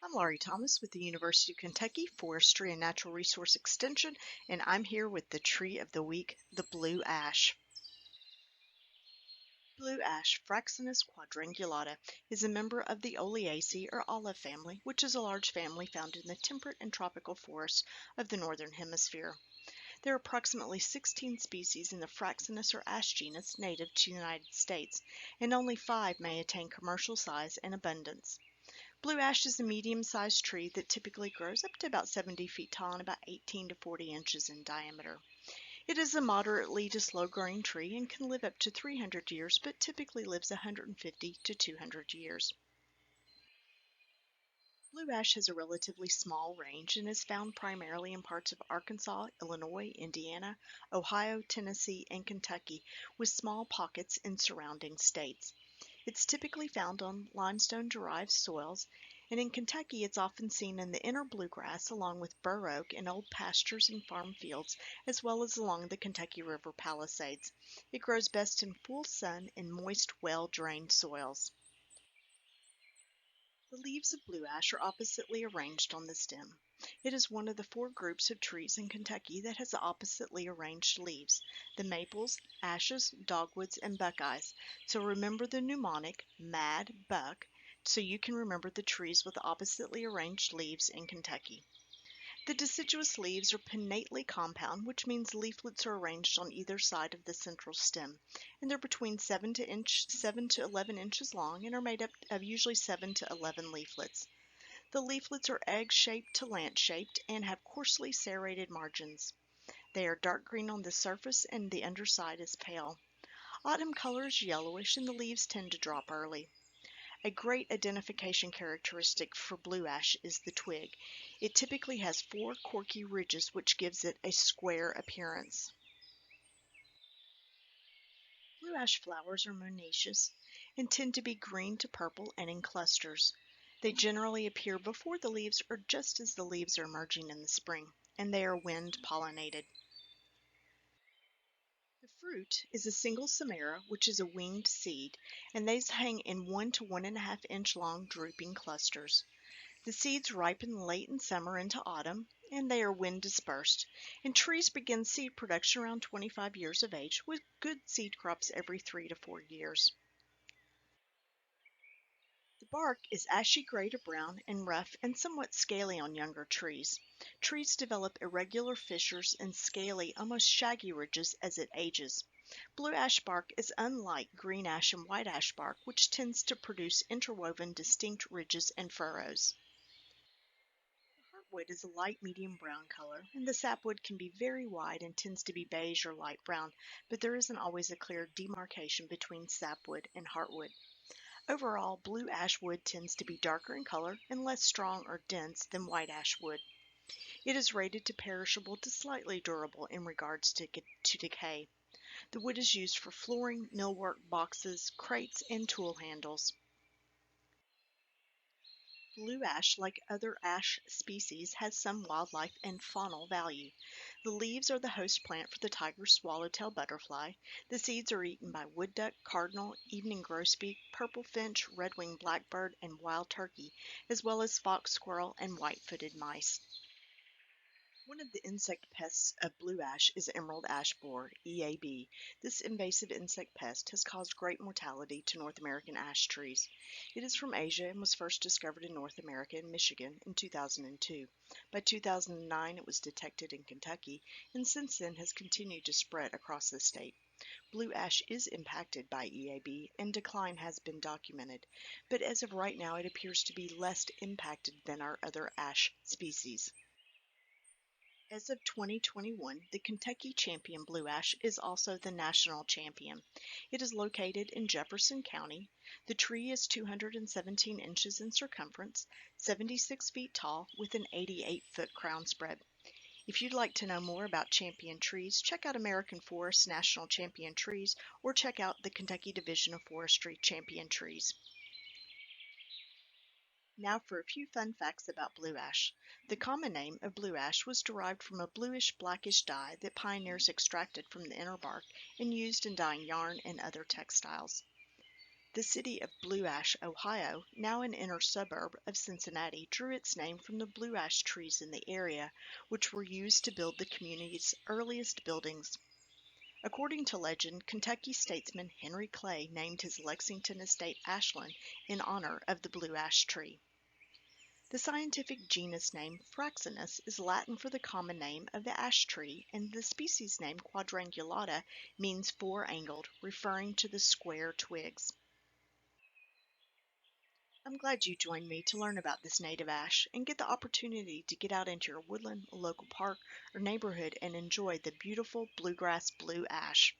I'm Laurie Thomas with the University of Kentucky Forestry and Natural Resource Extension, and I'm here with the tree of the week, the blue ash. Blue ash, Fraxinus quadrangulata, is a member of the Oleaceae or olive family, which is a large family found in the temperate and tropical forests of the northern hemisphere. There are approximately 16 species in the Fraxinus or ash genus native to the United States, and only 5 may attain commercial size and abundance. Blue ash is a medium-sized tree that typically grows up to about 70 feet tall and about 18 to 40 inches in diameter. It is a moderately to slow-growing tree and can live up to 300 years, but typically lives 150 to 200 years. Blue ash has a relatively small range and is found primarily in parts of Arkansas, Illinois, Indiana, Ohio, Tennessee, and Kentucky, with small pockets in surrounding states. It's typically found on limestone-derived soils, and in Kentucky it's often seen in the inner bluegrass along with bur oak in old pastures and farm fields, as well as along the Kentucky River palisades. It grows best in full sun in moist, well-drained soils. The leaves of blue ash are oppositely arranged on the stem. It is one of the 4 groups of trees in Kentucky that has oppositely arranged leaves: the maples, ashes, dogwoods, and buckeyes. So remember the mnemonic "Mad Buck" so you can remember the trees with oppositely arranged leaves in Kentucky. The deciduous leaves are pinnately compound, which means leaflets are arranged on either side of the central stem, and they're between 7 to 11 inches long and are made up of usually 7 to 11 leaflets. The leaflets are egg-shaped to lance-shaped and have coarsely serrated margins. They are dark green on the surface and the underside is pale. Autumn color is yellowish and the leaves tend to drop early. A great identification characteristic for blue ash is the twig. It typically has 4 corky ridges, which gives it a square appearance. Blue ash flowers are monoecious and tend to be green to purple and in clusters. They generally appear before the leaves or just as the leaves are emerging in the spring, and they are wind pollinated. The fruit is a single samara, which is a winged seed, and these hang in 1 to 1.5 inch long drooping clusters. The seeds ripen late in summer into autumn, and they are wind dispersed, and trees begin seed production around 25 years of age, with good seed crops every 3 to 4 years. The bark is ashy gray to brown and rough and somewhat scaly on younger trees. Trees develop irregular fissures and scaly, almost shaggy ridges as it ages. Blue ash bark is unlike green ash and white ash bark, which tends to produce interwoven distinct ridges and furrows. Heartwood is a light medium brown color, and the sapwood can be very wide and tends to be beige or light brown, but there isn't always a clear demarcation between sapwood and heartwood. Overall, blue ash wood tends to be darker in color and less strong or dense than white ash wood. It is rated to perishable to slightly durable in regards to decay. The wood is used for flooring, millwork, boxes, crates, and tool handles. Blue ash, like other ash species, has some wildlife and faunal value. The leaves are the host plant for the tiger swallowtail butterfly. The seeds are eaten by wood duck, cardinal, evening grosbeak, purple finch, red-winged blackbird, and wild turkey, as well as fox squirrel and white-footed mice. One of the insect pests of blue ash is emerald ash borer, EAB. This invasive insect pest has caused great mortality to North American ash trees. It is from Asia and was first discovered in North America in Michigan in 2002. By 2009 it was detected in Kentucky and since then has continued to spread across the state. Blue ash is impacted by EAB and decline has been documented, but as of right now it appears to be less impacted than our other ash species. As of 2021, the Kentucky Champion Blue Ash is also the national champion. It is located in Jefferson County. The tree is 217 inches in circumference, 76 feet tall, with an 88-foot crown spread. If you'd like to know more about champion trees, check out American Forest National Champion Trees or check out the Kentucky Division of Forestry Champion Trees. Now for a few fun facts about blue ash. The common name of blue ash was derived from a bluish-blackish dye that pioneers extracted from the inner bark and used in dyeing yarn and other textiles. The city of Blue Ash, Ohio, now an inner suburb of Cincinnati, drew its name from the blue ash trees in the area, which were used to build the community's earliest buildings. According to legend, Kentucky statesman Henry Clay named his Lexington estate Ashland in honor of the blue ash tree. The scientific genus name Fraxinus is Latin for the common name of the ash tree, and the species name quadrangulata means four-angled, referring to the square twigs. I'm glad you joined me to learn about this native ash and get the opportunity to get out into your woodland, local park, or neighborhood and enjoy the beautiful bluegrass blue ash.